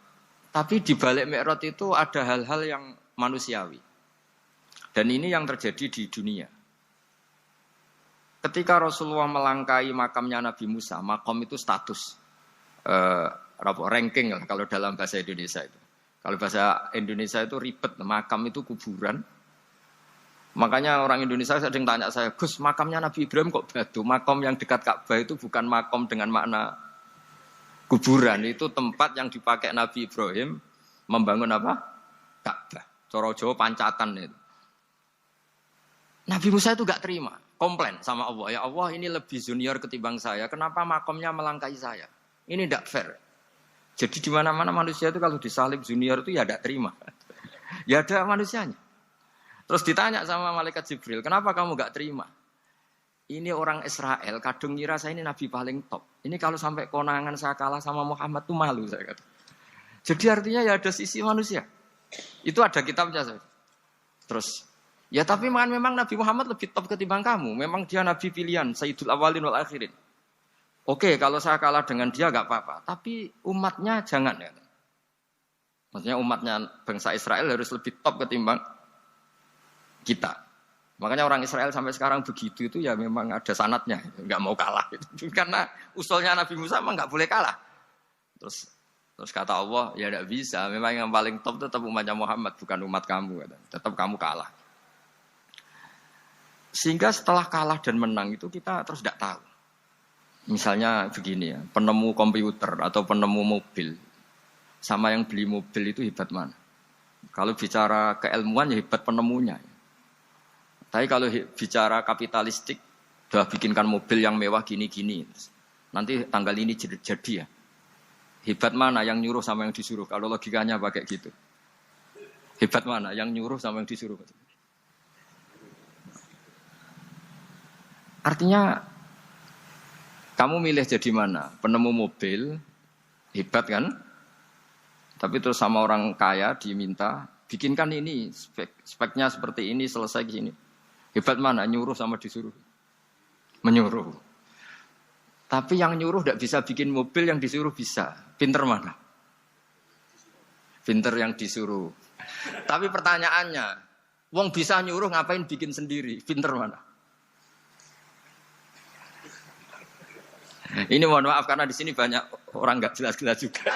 [SPEAKER 1] Tapi di balik mi'raj itu ada hal-hal yang manusiawi. Dan ini yang terjadi di dunia. Ketika Rasulullah melangkai makamnya Nabi Musa, makam itu status ranking lah kalau dalam bahasa Indonesia itu. Kalau bahasa Indonesia itu ribet, makam itu kuburan. Makanya orang Indonesia sering tanya saya, Gus, makamnya Nabi Ibrahim kok batu? Makam yang dekat Ka'bah itu bukan makam dengan makna kuburan, itu tempat yang dipakai Nabi Ibrahim membangun apa? Ka'bah. Cara Jawa pancatan itu. Nabi Musa itu gak terima, komplain sama Allah. Ya Allah ini lebih junior ketimbang saya, kenapa makomnya melangkai saya? Ini tidak fair. Jadi di mana-mana manusia itu kalau disalib junior itu ya tidak terima. Ya ada manusianya. Terus ditanya sama malaikat Jibril, kenapa kamu gak terima? Ini orang Israel, kadung ngira saya ini Nabi paling top. Ini kalau sampai konangan saya kalah sama Muhammad tuh malu saya kata. Jadi artinya ya ada sisi manusia. Itu ada kitabnya saya. Terus ya tapi memang Nabi Muhammad lebih top ketimbang kamu. Memang dia Nabi pilihan, Sayyidul Awalin wal Akhirin. Oke, kalau saya kalah dengan dia gak apa-apa. Tapi umatnya jangan ya. Maksudnya umatnya bangsa Israel harus lebih top ketimbang kita. Makanya orang Israel sampai sekarang begitu itu ya memang ada sanatnya, nggak mau kalah. Karena usulnya Nabi Musa memang nggak boleh kalah. Terus kata Allah, ya tidak bisa. Memang yang paling top tetap umatnya Muhammad, bukan umat kamu. Tetap kamu kalah. Sehingga setelah kalah dan menang itu kita terus tidak tahu. Misalnya begini ya, penemu komputer atau penemu mobil sama yang beli mobil itu hebat mana? Kalau bicara keilmuan ya hebat penemunya. Tapi kalau bicara kapitalistik, sudah bikinkan mobil yang mewah gini-gini. Nanti tanggal ini jadi ya. Hebat mana yang nyuruh sama yang disuruh? Kalau logikanya pakai gitu. Hebat mana yang nyuruh sama yang disuruh? Artinya kamu milih jadi mana? Penemu mobil, hebat kan? Tapi terus sama orang kaya diminta, bikinkan ini, speknya seperti ini, selesai gini. Hebat mana? Nyuruh sama disuruh? Menyuruh. Tapi yang nyuruh tidak bisa bikin mobil, yang disuruh bisa. Pinter mana? Pinter yang disuruh. Tapi pertanyaannya, wong bisa nyuruh ngapain bikin sendiri? Pinter mana? Ini mohon maaf karena di sini banyak orang nggak jelas-jelas juga.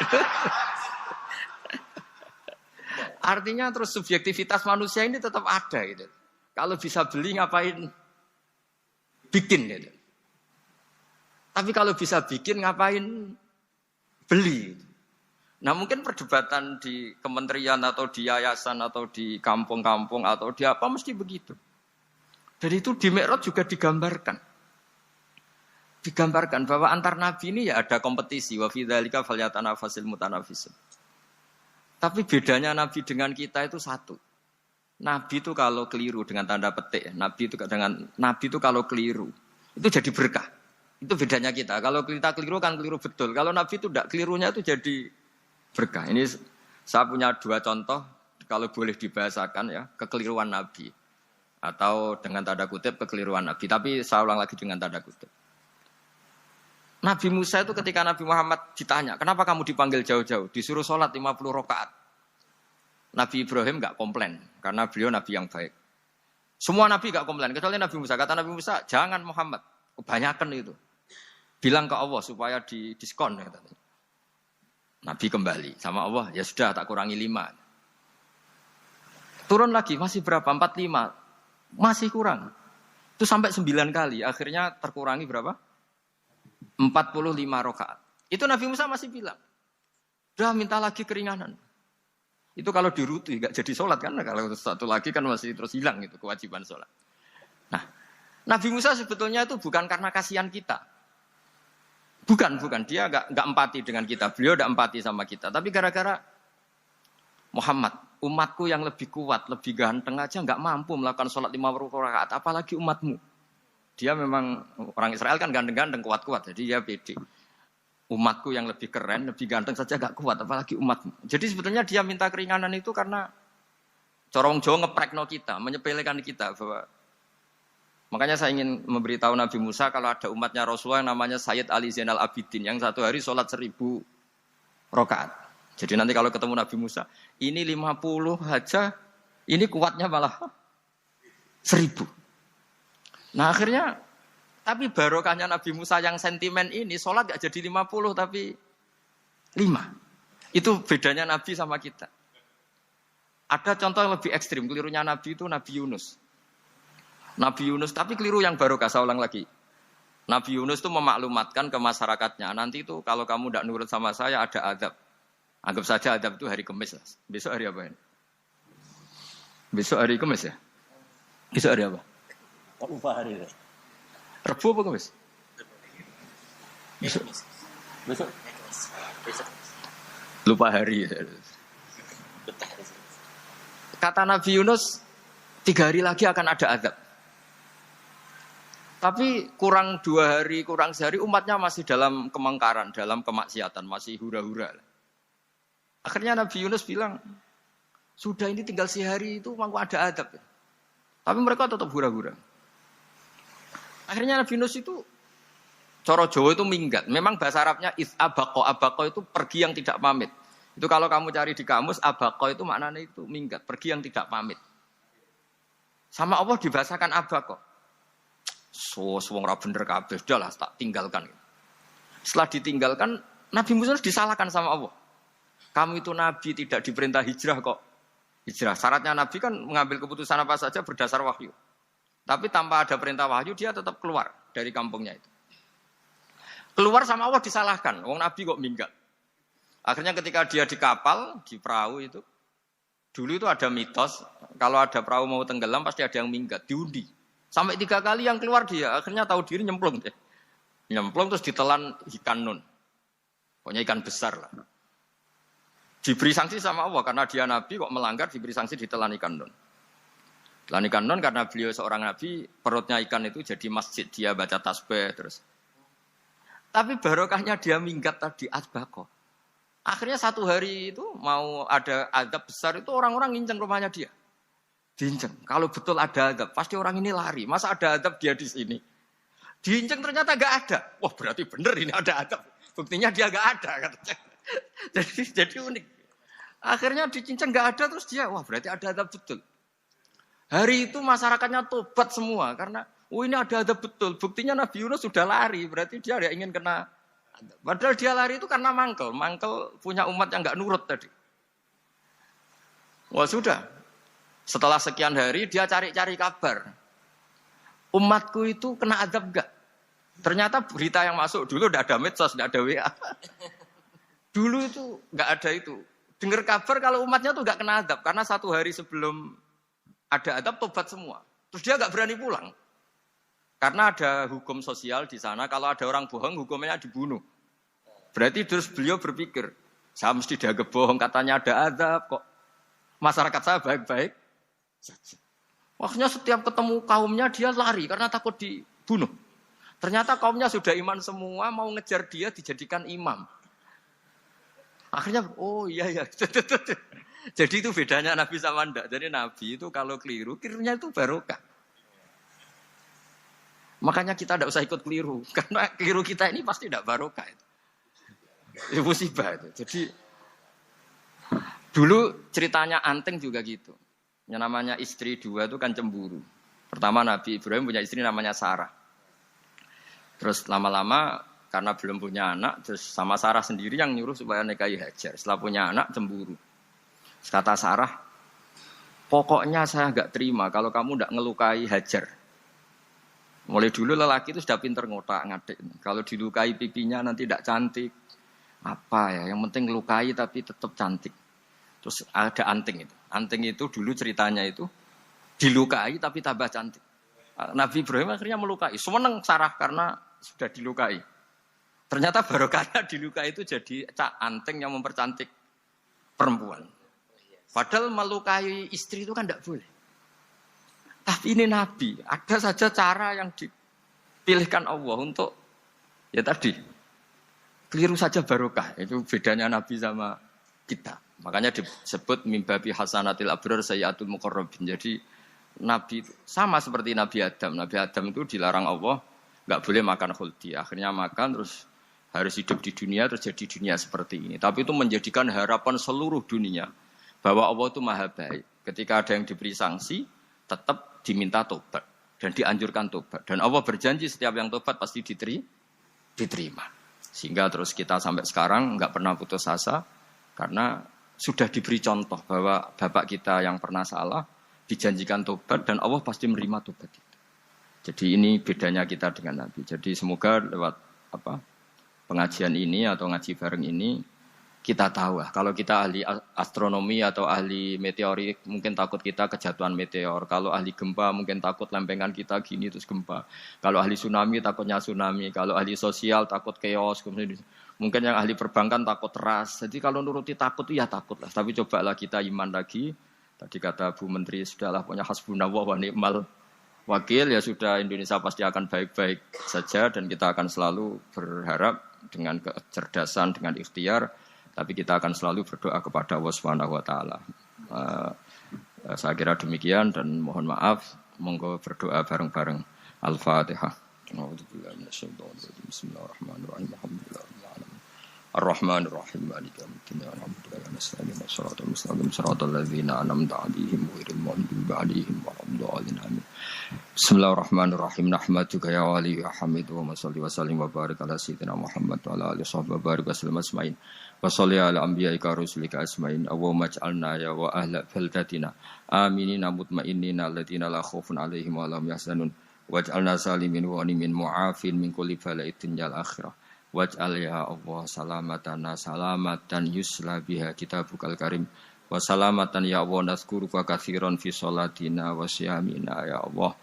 [SPEAKER 1] Artinya terus subjektivitas manusia ini tetap ada gitu. Kalau bisa beli ngapain bikin gitu. Tapi kalau bisa bikin ngapain beli. Nah mungkin perdebatan di kementerian atau di yayasan atau di kampung-kampung atau di apa mesti begitu. Dan itu di Mi'raj juga digambarkan. Digambarkan bahwa antar nabi ini ya ada kompetisi. Wa fi dzalika falyatanafasil mutanafisun. Tapi bedanya nabi dengan kita itu satu. Nabi itu kalau keliru dengan tanda petik, nabi itu kalau keliru itu jadi berkah. Itu bedanya kita. Kalau kita keliru kan keliru betul. Kalau nabi itu tidak kelirunya itu jadi berkah. Ini saya punya dua contoh kalau boleh dibahasakan ya, kekeliruan nabi atau dengan tanda kutip kekeliruan nabi. Tapi saya ulang lagi dengan tanda kutip. Nabi Musa itu ketika Nabi Muhammad ditanya, kenapa kamu dipanggil jauh-jauh? Disuruh sholat 50 rakaat. Nabi Ibrahim enggak komplain, karena beliau Nabi yang baik. Semua Nabi enggak komplain, kecuali Nabi Musa. Kata Nabi Musa, jangan Muhammad, kebanyakan itu. Bilang ke Allah supaya didiskon. Nabi kembali sama Allah, ya sudah tak kurangi 5. Turun lagi, masih berapa? 45. Masih kurang. Itu sampai 9 kali, akhirnya terkurangi berapa? 45 rakaat. Itu Nabi Musa masih bilang, udah minta lagi keringanan. Itu kalau diruti enggak jadi sholat kan? Kalau satu lagi kan masih terus hilang itu kewajiban sholat. Nah, Nabi Musa sebetulnya itu bukan karena kasihan kita. Bukan. Dia enggak empati dengan kita. Beliau enggak empati sama kita. Tapi gara-gara Muhammad, umatku yang lebih kuat, lebih ganteng aja enggak mampu melakukan sholat 50 rakaat. Apalagi umatmu. Dia memang orang Israel kan ganteng-ganteng, kuat-kuat. Jadi dia pede. Umatku yang lebih keren, lebih ganteng saja gak kuat, apalagi umatmu. Jadi sebetulnya dia minta keringanan itu karena corong Jawa ngeprekno kita, menyepelekan kita. Bahwa makanya saya ingin memberitahu Nabi Musa kalau ada umatnya Rasulullah yang namanya Sayyid Ali Zainal Abidin yang satu hari sholat 1000 rakaat. Jadi nanti kalau ketemu Nabi Musa, ini 50 aja, ini kuatnya malah 1000. Nah akhirnya, tapi barokahnya Nabi Musa yang sentimen ini, sholat gak jadi 50 tapi 5. Itu bedanya Nabi sama kita. Ada contoh yang lebih ekstrim, kelirunya Nabi itu Nabi Yunus. Nabi Yunus, tapi keliru yang barokah, saya ulang lagi. Nabi Yunus itu memaklumatkan ke masyarakatnya, nanti itu kalau kamu tidak nurut sama saya ada adab. Anggap saja adab itu hari Kamis. Besok hari apa ini? Besok hari Kamis ya? Besok hari apa?
[SPEAKER 2] Lupa hari itu.
[SPEAKER 1] Rebu apa Kamis?
[SPEAKER 2] Besok.
[SPEAKER 1] Lupa hari. Kata Nabi Yunus, 3 hari lagi akan ada azab. Tapi kurang 2 hari, kurang sehari umatnya masih dalam kemungkaran, dalam kemaksiatan, masih hura-hura. Akhirnya Nabi Yunus bilang, sudah ini tinggal sehari itu mau ada azab. Tapi mereka tetap hura-hura. Akhirnya Nabi Yunus itu coro Jawa itu minggat. Memang bahasa Arabnya abako itu pergi yang tidak pamit. Itu kalau kamu cari di kamus, abaqo itu maknanya itu minggat, pergi yang tidak pamit. Sama Allah dibahasakan abaqo. Wong ra bener kabeh, sudahlah tak tinggalkan. Setelah ditinggalkan, Nabi Musa disalahkan sama Allah. Kamu itu Nabi tidak diperintah hijrah kok. Hijrah. Syaratnya Nabi kan mengambil keputusan apa saja berdasar wahyu. Tapi tanpa ada perintah wahyu, dia tetap keluar dari kampungnya itu. Keluar sama Allah disalahkan. Wong Nabi kok minggat. Akhirnya ketika dia di kapal, di perahu itu, dulu itu ada mitos, kalau ada perahu mau tenggelam pasti ada yang minggat, diundi. Sampai 3 kali yang keluar dia, akhirnya tahu diri nyemplung deh. Nyemplung terus ditelan ikan nun. Pokoknya ikan besar lah. Diberi sanksi sama Allah, karena dia Nabi kok melanggar, diberi sanksi ditelan ikan nun. Telan ikan nun karena beliau seorang Nabi, perutnya ikan itu jadi masjid, dia baca tasbih terus. Tapi barokahnya dia minggat tadi, atbaqo. Akhirnya 1 hari itu mau ada azab besar itu orang-orang nginceng rumahnya dia. Diinceng. Kalau betul ada azab, pasti orang ini lari. Masa ada azab dia di sini? Diinceng ternyata gak ada. Wah berarti bener ini ada azab. Buktinya dia gak ada. Katanya. Jadi unik. Akhirnya dicinceng gak ada terus dia, wah berarti ada azab betul. Hari itu masyarakatnya tobat semua karena ini ada azab betul. Buktinya Nabi Yunus sudah lari, berarti dia tidak ingin kena. Padahal dia lari itu karena mangkel punya umat yang nggak nurut tadi. Wah sudah. Setelah sekian hari dia cari-cari kabar. Umatku itu kena azab enggak? Ternyata berita yang masuk dulu tidak ada medsos, tidak ada WA. Dulu itu enggak ada itu. Dengar kabar kalau umatnya tuh enggak kena azab karena 1 hari sebelum ada azab tobat semua. Terus dia enggak berani pulang. Karena ada hukum sosial di sana, kalau ada orang bohong hukumnya dibunuh. Berarti terus beliau berpikir, saya mesti dianggap bohong, katanya ada azab kok. Masyarakat saya baik-baik saja. Akhirnya setiap ketemu kaumnya dia lari karena takut dibunuh. Ternyata kaumnya sudah iman semua, mau ngejar dia dijadikan imam. Akhirnya, oh iya. Jadi itu bedanya Nabi sama ndak. Jadi Nabi itu kalau kelirunya itu barokah. Makanya kita tidak usah ikut keliru. Karena keliru kita ini pasti tidak barokah. Itu musibah itu. Jadi dulu ceritanya Anteng juga gitu. Yang namanya istri 2 itu kan cemburu. Pertama Nabi Ibrahim punya istri namanya Sarah. Terus lama-lama karena belum punya anak, terus sama Sarah sendiri yang nyuruh supaya nikahi Hajar. Setelah punya anak cemburu. Kata Sarah, pokoknya saya nggak terima kalau kamu nggak ngelukai Hajar. Mulai dulu lelaki itu sudah pinter ngotak-ngatik. Kalau dilukai pipinya nanti tidak cantik. Apa ya, yang penting ngelukai tapi tetap cantik. Terus ada Anting itu. Anting itu dulu ceritanya itu dilukai tapi tambah cantik. Nabi Ibrahim akhirnya melukai. Seneng Sarah karena sudah dilukai. Ternyata barokahnya dilukai itu jadi Anting yang mempercantik perempuan. Padahal melukai istri itu kan tidak boleh. Tapi ini Nabi, ada saja cara yang dipilihkan Allah untuk, ya tadi, keliru saja barokah. Itu bedanya Nabi sama kita. Makanya disebut mimbabi hasanatil abrar sayyatul muqarrabin. Jadi Nabi itu sama seperti Nabi Adam. Nabi Adam itu dilarang Allah, nggak boleh makan khuldi. Akhirnya makan terus harus hidup di dunia, terus jadi dunia seperti ini. Tapi itu menjadikan harapan seluruh dunia bahwa Allah itu maha baik. Ketika ada yang diberi sanksi, tetap diminta tobat dan dianjurkan tobat. Dan Allah berjanji setiap yang tobat pasti diterima. Sehingga terus kita sampai sekarang nggak pernah putus asa karena sudah diberi contoh bahwa bapak kita yang pernah salah dijanjikan tobat dan Allah pasti menerima tobat itu. Jadi ini bedanya kita dengan Nabi. Jadi semoga lewat pengajian ini atau ngaji bareng ini kita tahu lah, kalau kita ahli astronomi atau ahli meteorik mungkin takut kita kejatuhan meteor. Kalau ahli gempa mungkin takut lempengan kita gini terus gempa. Kalau ahli tsunami takutnya tsunami. Kalau ahli sosial takut chaos. Mungkin yang ahli perbankan takut ras. Jadi kalau nuruti takut ya takut lah. Tapi cobalah kita iman lagi. Tadi kata Bu Menteri sudahlah punya hasbunallah wa ni'mal wakil, ya sudah Indonesia pasti akan baik-baik saja dan kita akan selalu berharap dengan kecerdasan, dengan ikhtiar. Tapi kita akan selalu berdoa kepada Allah Subhanahu wa taala. Saya kira demikian dan mohon maaf, monggo berdoa bareng-bareng. Al-Fatihah. Bismillahirrahmanirrahim. Alhamdulillahirabbil alamin. Ar-Rahmanir Rahim. Maliki yaumiddin. nasta'in shiratal mustaqim shiratal ladzina an'amta 'alaihim ghairil maghdubi 'alaihim waladdallin amin. Bismillahirrahmanirrahim. Nahmaduka ya wali ya hamid wa shalli wa sallim wa barik ala sayyidina Muhammad wa ala alihi wa barik wa sallam asma'in. Wa shalli ala anbiya'ika rusulika asma'in. Allahumma ij'alna ya wa ahla baldatina aminina mutma'innina alladziina la khaufun 'alaihim wa la hum yahzanun. Waj'alna salimin wa ghanimin mu'afin min kulli bala'in dunyal akhirah. Waj'al ya Allah salamatana salamatan yusla biha kitabukal karim. Wa salamatan ya Allah nazkuruka katsiran fi sholatina wa siyamina ya Allah.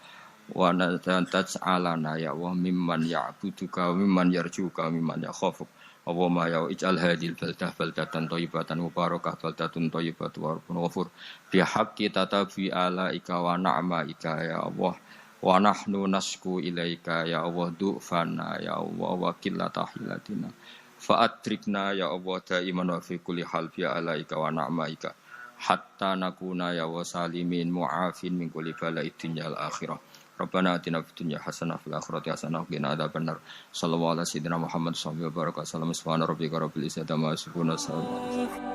[SPEAKER 1] Wa taj'alana ya Allah mimman ya'buduka wa mimman yarjuka wa mimman yakhafuk. Allahumma ya ij'al hadhil baldah baldatan thayyibatan mubarakah baldatun thayyibatu wa rabbun ghafur. Bi haqqi tatabi alaika wa na'maika ya Allah. Wa nahnu nasku ilaika ya Allah du'fana ya Allah wa qillata hilatina fa atrikna ya Allah daiman wa fi kulli hal fi alaika wa na'maika hatta nakuna ya wa salimin mu'afin min kulli bala'id dunyal akhirah. Rabbana atina fid dunya hasanah fil akhirati hasanah wa qina adzabannar. Sallallahu alaihi wasallam Muhammad sallallahu alaihi wasallam. Subhana rabbika rabbil izzati amma yasifun.